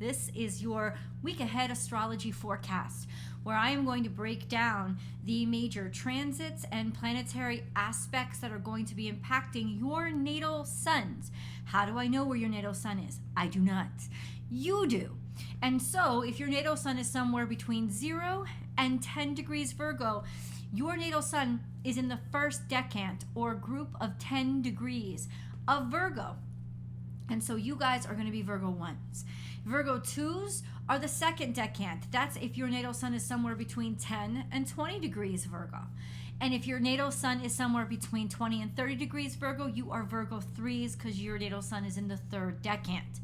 This is your week ahead astrology forecast, where I am going to break down the major transits and planetary aspects that are going to be impacting your natal suns. How do I know where your natal sun is? I do not. You do. And so if your natal sun is somewhere between 0 and 10 degrees Virgo, your natal sun is in the first decant or group of 10 degrees of Virgo. And so you guys are going to be Virgo 1s. Virgo 2s are the second decant. That's if your natal sun is somewhere between 10 and 20 degrees Virgo. And if your natal sun is somewhere between 20 and 30 degrees Virgo, you are Virgo 3s because your natal sun is in the third decant.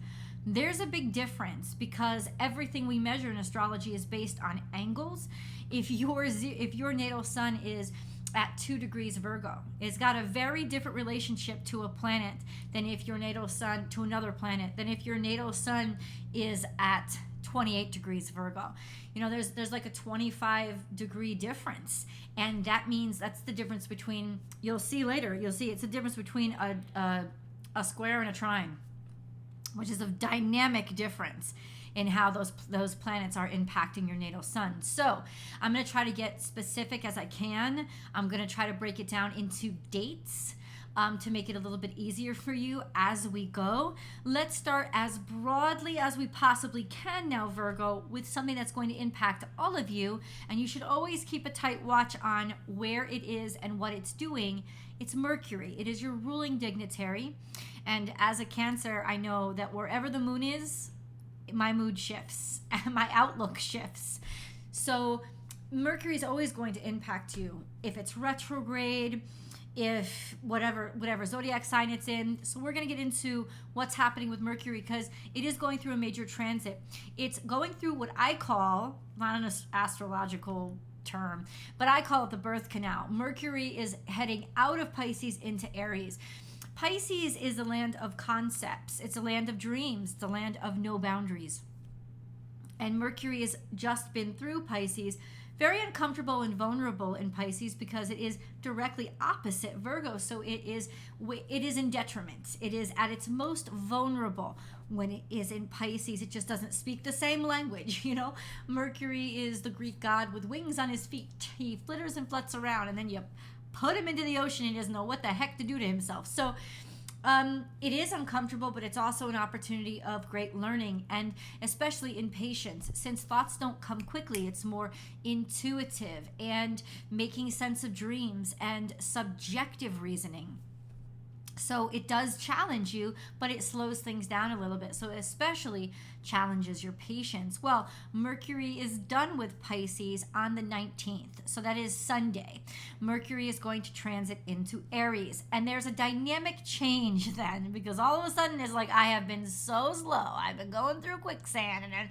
There's a big difference because everything we measure in astrology is based on angles. If your natal sun is at 2 degrees Virgo, it's got a very different relationship to a planet than if your natal sun to another planet than if your natal sun is at 28 degrees Virgo. You know, there's like a 25 degree difference, and that means that's the difference between, you'll see it's the difference between a square and a trine, which is a dynamic difference in how those planets are impacting your natal sun. So I'm going to try to get specific as I can. I'm going to try to break it down into dates to make it a little bit easier for you as we go. Let's start as broadly as we possibly can now, Virgo, with something that's going to impact all of you. And you should always keep a tight watch on where it is and what it's doing. It's Mercury. It is your ruling dignitary. And as a Cancer, I know that wherever the moon is, my mood shifts and my outlook shifts. So Mercury is always going to impact you if it's retrograde, if whatever zodiac sign it's in. So we're going to get into what's happening with Mercury because it is going through a major transit. It's going through what I call, not an astrological term, but I call it the birth canal. Mercury is heading out of Pisces into Aries. Pisces is a land of concepts. It's a land of dreams. It's a land of no boundaries. And Mercury has just been through Pisces, very uncomfortable and vulnerable in Pisces because it is directly opposite Virgo. So it is in detriment. It is at its most vulnerable when it is in Pisces. It just doesn't speak the same language. You know, Mercury is the Greek god with wings on his feet. He flitters and fluts around, and then you put him into the ocean, he doesn't know what the heck to do to himself. So it is uncomfortable, but it's also an opportunity of great learning, and especially in patience. Since thoughts don't come quickly, it's more intuitive and making sense of dreams and subjective reasoning. So it does challenge you, but it slows things down a little bit. So it especially challenges your patience. Well, Mercury is done with Pisces on the 19th. So that is Sunday. Mercury is going to transit into Aries. And there's a dynamic change then, because all of a sudden it's like, I have been so slow. I've been going through quicksand, and then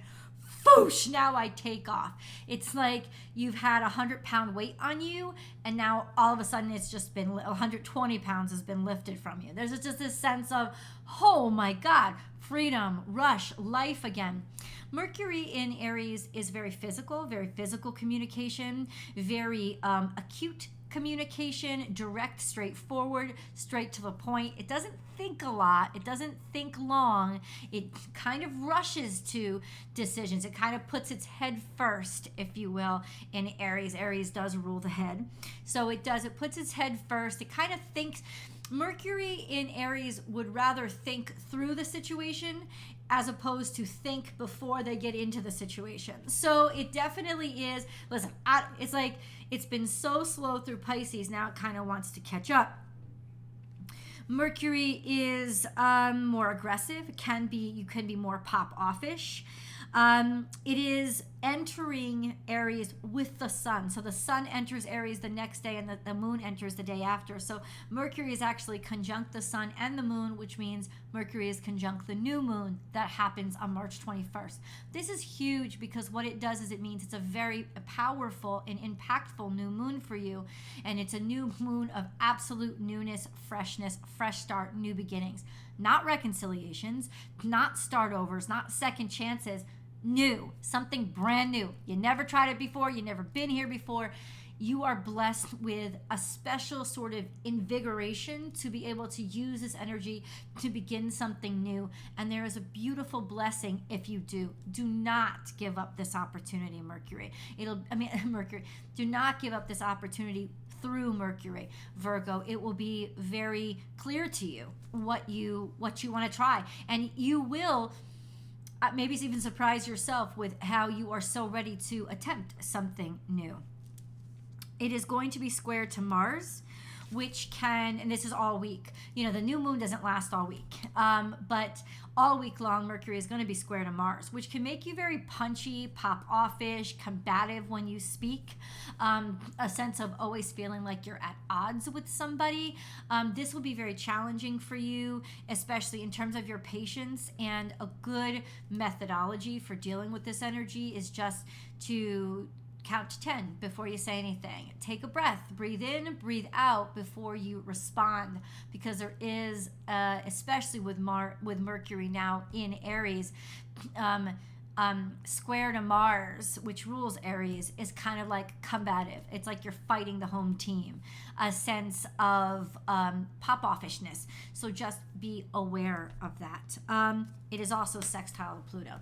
whoosh, now I take off. It's like you've had 100-pound weight on you, and now all of a sudden it's just been 120 pounds has been lifted from you. There's just this sense of, oh my God, freedom, rush, life again. Mercury in Aries is very physical communication, very acute communication, direct, straightforward, straight to the point. It doesn't think a lot. It doesn't think long. It kind of rushes to decisions. It kind of puts its head first, if you will, in Aries. Aries does rule the head. So it puts its head first. It kind of thinks. Mercury in Aries would rather think through the situation as opposed to think before they get into the situation. So it definitely is, listen, it's like it's been so slow through Pisces, now it kind of wants to catch up. Mercury is more aggressive. You can be more pop-offish. It is entering Aries with the sun. So the sun enters Aries the next day, and the moon enters the day after. So Mercury is actually conjunct the sun and the moon, which means Mercury is conjunct the new moon that happens on March 21st. This is huge because what it does is it means it's a very powerful and impactful new moon for you. And it's a new moon of absolute newness, freshness, fresh start, new beginnings. Not reconciliations, not start overs, not second chances. New, something brand new. You never tried it before, you never been here before. you are blessed with a special sort of invigoration to be able to use this energy to begin something new. And there is a beautiful blessing if you do. Do not give up this opportunity, Mercury. Mercury. Do not give up this opportunity through Mercury, Virgo. It will be very clear to you what you want to try, and you will maybe even surprise yourself with how you are so ready to attempt something new. It is going to be square to Mars, which can, and this is all week. You know, the new moon doesn't last all week, but all week long, Mercury is going to be square to Mars, which can make you very punchy, pop-offish, combative when you speak, a sense of always feeling like you're at odds with somebody. This will be very challenging for you, especially in terms of your patience, and a good methodology for dealing with this energy is just to count to 10 before you say anything. Take a breath, breathe in, breathe out before you respond, because there is, especially with Mercury now in Aries, square to Mars, which rules Aries, is kind of like combative. It's like you're fighting the home team, a sense of pop-offishness. So just be aware of that. It is also sextile to Pluto.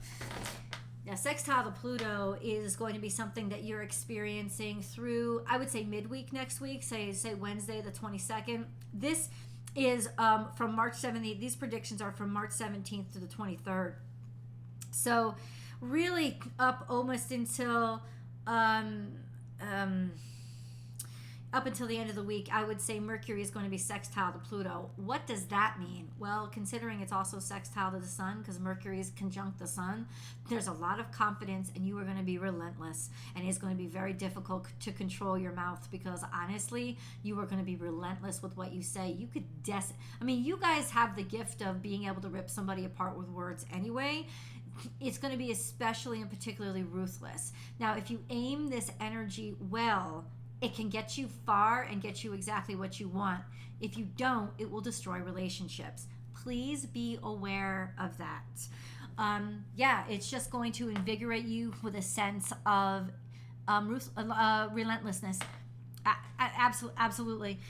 Now, sextile to Pluto is going to be something that you're experiencing through, I would say, midweek next week, say Wednesday the 22nd. This is from March 17th. These predictions are from March 17th to the 23rd. So really up almost until up until the end of the week, I would say Mercury is going to be sextile to Pluto. What does that mean? Well, considering it's also sextile to the sun, because Mercury is conjunct the sun, there's a lot of confidence, and you are going to be relentless, and it's going to be very difficult to control your mouth, because honestly, you are going to be relentless with what you say. You could you guys have the gift of being able to rip somebody apart with words anyway. It's going to be especially and particularly ruthless. Now, if you aim this energy well, it can get you far and get you exactly what you want. If you don't, it will destroy relationships. Please be aware of that. It's just going to invigorate you with a sense of relentlessness. Absolutely.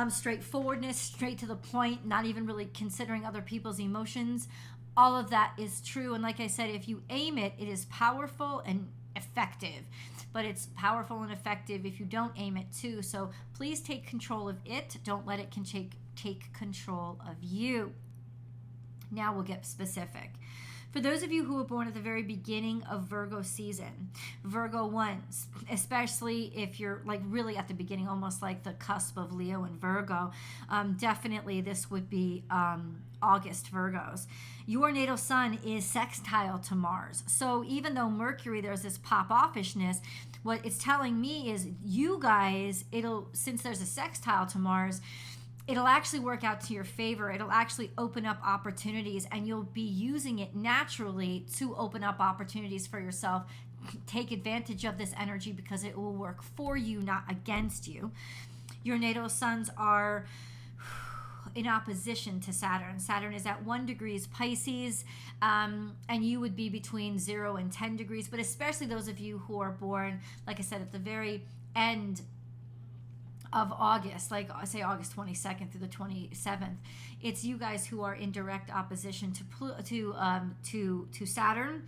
Straightforwardness, straight to the point, not even really considering other people's emotions. All of that is true. And like I said, if you aim it, it is powerful and effective. But it's powerful and effective if you don't aim it too. So please take control of it. Don't let it take control of you. Now we'll get specific. For those of you who were born at the very beginning of Virgo season, Virgo ones, especially if you're like really at the beginning, almost like the cusp of Leo and Virgo, definitely this would be August Virgos. Your natal sun is sextile to Mars. So even though Mercury, there's this pop-offishness, what it's telling me is you guys, since there's a sextile to Mars, it'll actually work out to your favor. It'll actually open up opportunities, and you'll be using it naturally to open up opportunities for yourself. Take advantage of this energy because it will work for you, not against you. Your natal suns are in opposition to Saturn. Saturn is at 1 degrees Pisces, and you would be between 0 and 10 degrees, but especially those of you who are born, like I said, at the very end of August, like say August 22nd through the 27th, it's you guys who are in direct opposition to Saturn.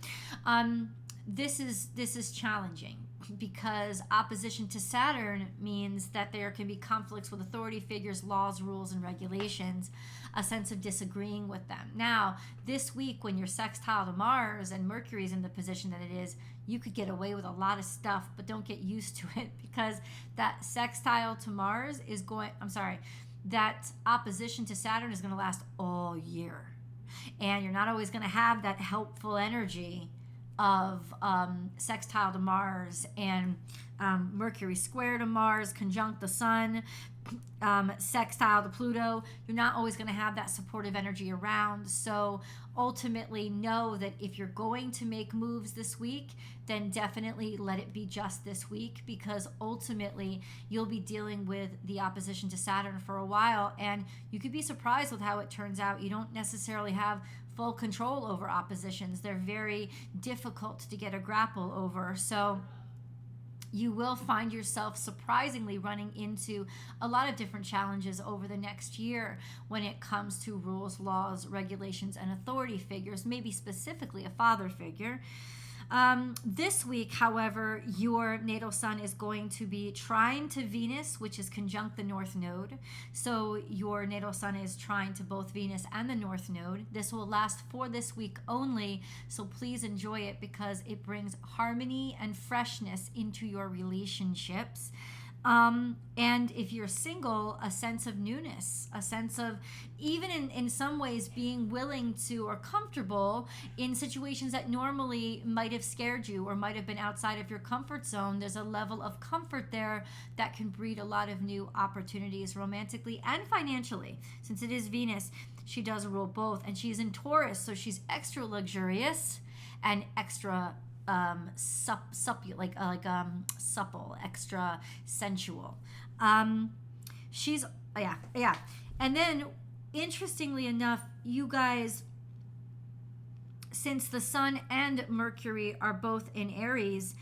This is challenging, because opposition to Saturn means that there can be conflicts with authority figures, laws, rules, and regulations, a sense of disagreeing with them. Now, this week when you're sextile to Mars and Mercury is in the position that it is, you could get away with a lot of stuff, but don't get used to it, because that sextile to Mars that opposition to Saturn is going to last all year. And you're not always going to have that helpful energy of sextile to Mars and Mercury square to Mars, conjunct the sun, sextile to Pluto. You're not always going to have that supportive energy around. So ultimately know that if you're going to make moves this week, then definitely let it be just this week, because ultimately you'll be dealing with the opposition to Saturn for a while, and you could be surprised with how it turns out. You don't necessarily have full control over oppositions. They're very difficult to get a grapple over. So you will find yourself surprisingly running into a lot of different challenges over the next year when it comes to rules, laws, regulations, and authority figures, maybe specifically a father figure. This week, however, your natal sun is going to be trine to Venus, which is conjunct the North Node. So your natal sun is trine to both Venus and the North Node. This will last for this week only, so please enjoy it because it brings harmony and freshness into your relationships. And if you're single, a sense of newness, a sense of, even in some ways, being willing to or comfortable in situations that normally might have scared you or might have been outside of your comfort zone. There's a level of comfort there that can breed a lot of new opportunities romantically and financially. Since it is Venus, she does rule both, and she's in Taurus, so she's extra luxurious and extra supple, extra sensual. She's and then interestingly enough, you guys, since the sun and Mercury are both in Aries,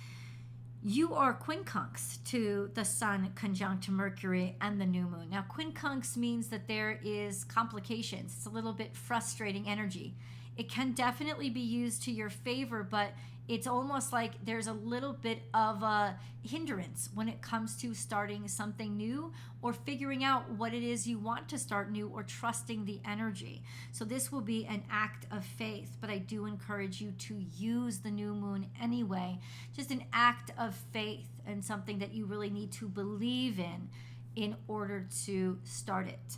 you are quincunx to the sun conjunct Mercury and the new moon. Now, quincunx means that there is complications. It's a little bit frustrating energy. It can definitely be used to your favor, but it's almost like there's a little bit of a hindrance when it comes to starting something new or figuring out what it is you want to start new or trusting the energy. So this will be an act of faith, but I do encourage you to use the new moon anyway. Just an act of faith and something that you really need to believe in order to start it.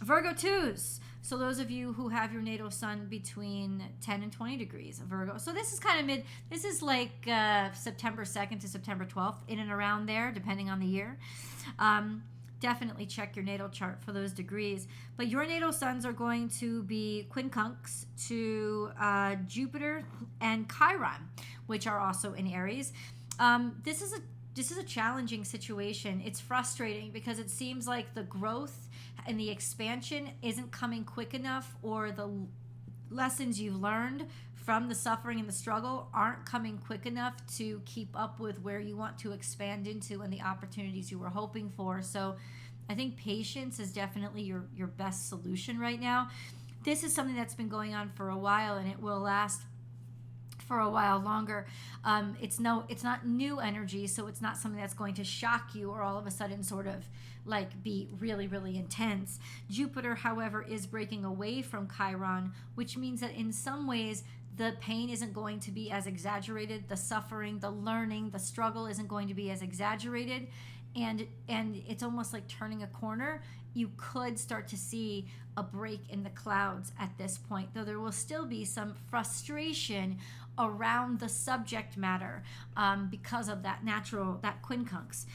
Virgo 2s. So those of you who have your natal sun between 10 and 20 degrees of Virgo. So this is kind of this is like September 2nd to September 12th, in and around there, depending on the year. Definitely check your natal chart for those degrees. But your natal suns are going to be quincunx to Jupiter and Chiron, which are also in Aries. This is a challenging situation. It's frustrating because it seems like the growth and the expansion isn't coming quick enough, or the lessons you've learned from the suffering and the struggle aren't coming quick enough to keep up with where you want to expand into and the opportunities you were hoping for. So I think patience is definitely your best solution right now. This is something that's been going on for a while, and it will last for a while longer. It's not new energy, so it's not something that's going to shock you or all of a sudden sort of like be really, really intense. Jupiter, however, is breaking away from Chiron, which means that in some ways the pain isn't going to be as exaggerated, the suffering, the learning, the struggle isn't going to be as exaggerated, and it's almost like turning a corner. You could start to see a break in the clouds at this point, though there will still be some frustration around the subject matter because of that quincunx.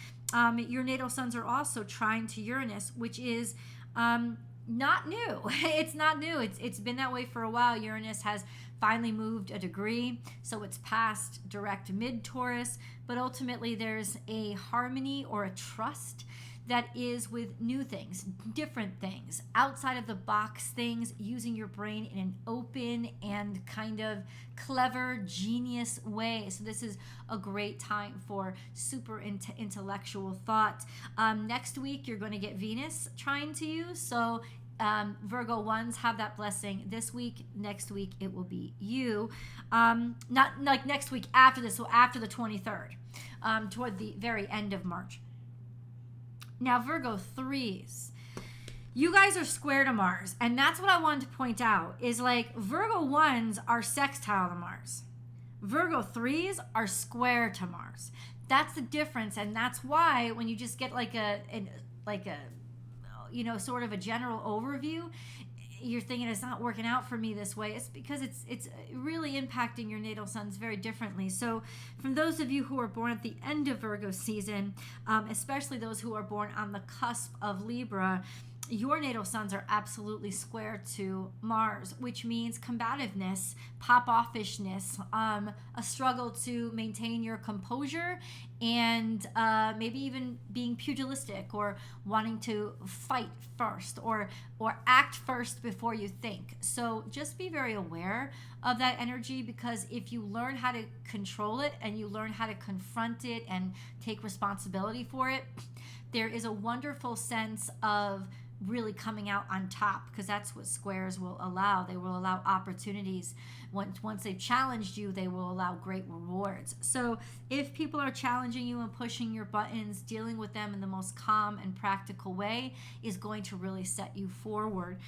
Your natal suns are also trine to Uranus, which is not new. It's not new. It's been that way for a while. Uranus has finally moved a degree, so it's past direct mid-Taurus, but ultimately there's a harmony or a trust that is with new things, different things, outside of the box things, using your brain in an open and kind of clever, genius way. So this is a great time for super intellectual thought. Next week, you're going to get Venus trine to you. So Virgo 1s have that blessing this week. Next week, it will be you. Not like next week after this, so after the 23rd, toward the very end of March. Now, Virgo 3s, you guys are square to Mars. And that's what I wanted to point out is like Virgo 1s are sextile to Mars. Virgo 3s are square to Mars. That's the difference. And that's why when you just get like a sort of a general overview, you're thinking it's not working out for me this way. It's because it's really impacting your natal suns very differently. So from those of you who are born at the end of Virgo season, especially those who are born on the cusp of Libra, your natal suns are absolutely square to Mars, which means combativeness, pop-offishness, a struggle to maintain your composure, and maybe even being pugilistic or wanting to fight first or act first before you think. So just be very aware of that energy, because if you learn how to control it and you learn how to confront it and take responsibility for it, there is a wonderful sense of really coming out on top, because that's what squares will allow. They will allow opportunities. Once they've challenged you, they will allow great rewards. So if people are challenging you and pushing your buttons, dealing with them in the most calm and practical way is going to really set you forward.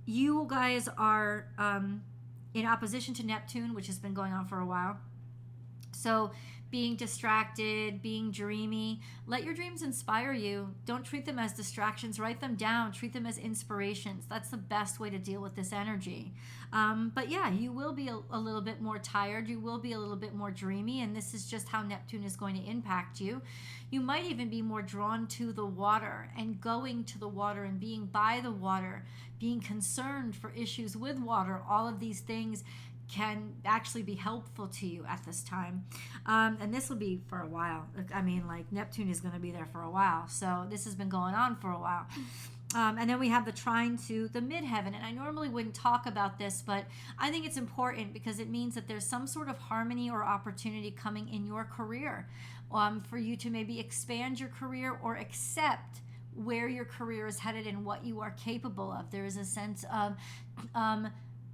You guys are in opposition to Neptune, which has been going on for a while. So being distracted, being dreamy, let your dreams inspire you. Don't treat them as distractions. Write them down. Treat them as inspirations. That's the best way to deal with this energy. But yeah, you will be a little bit more tired. You will be a little bit more dreamy, and this is just how Neptune is going to impact you. You might even be more drawn to the water and going to the water and being by the water, being concerned for issues with water. All of these things can actually be helpful to you at this time. And this will be for a while. I mean, like, Neptune is going to be there for a while. So this has been going on for a while. And then we have the trine to the midheaven. And I normally wouldn't talk about this, but I think it's important because it means that there's some sort of harmony or opportunity coming in your career, for you to maybe expand your career or accept where your career is headed and what you are capable of. There is a sense of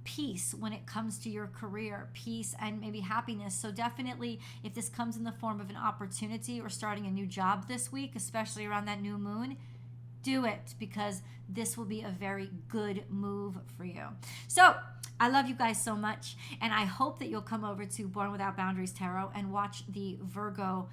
peace when it comes to your career, peace and maybe happiness. So definitely, if this comes in the form of an opportunity or starting a new job this week, especially around that new moon, do it, because this will be a very good move for you. So I love you guys so much, and I hope that you'll come over to Born Without Boundaries Tarot and watch the Virgo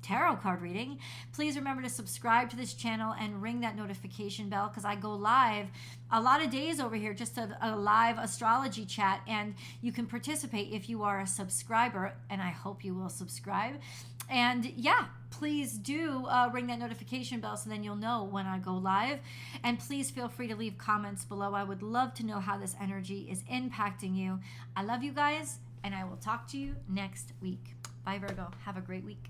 tarot card reading. Please remember to subscribe to this channel and ring that notification bell, because I go live a lot of days over here, just a live astrology chat, and you can participate if you are a subscriber, and I hope you will subscribe. And yeah, please do ring that notification bell so then you'll know when I go live. And please feel free to leave comments below. I would love to know how this energy is impacting you. I love you guys, and I will talk to you next week. Bye, Virgo. Have a great week.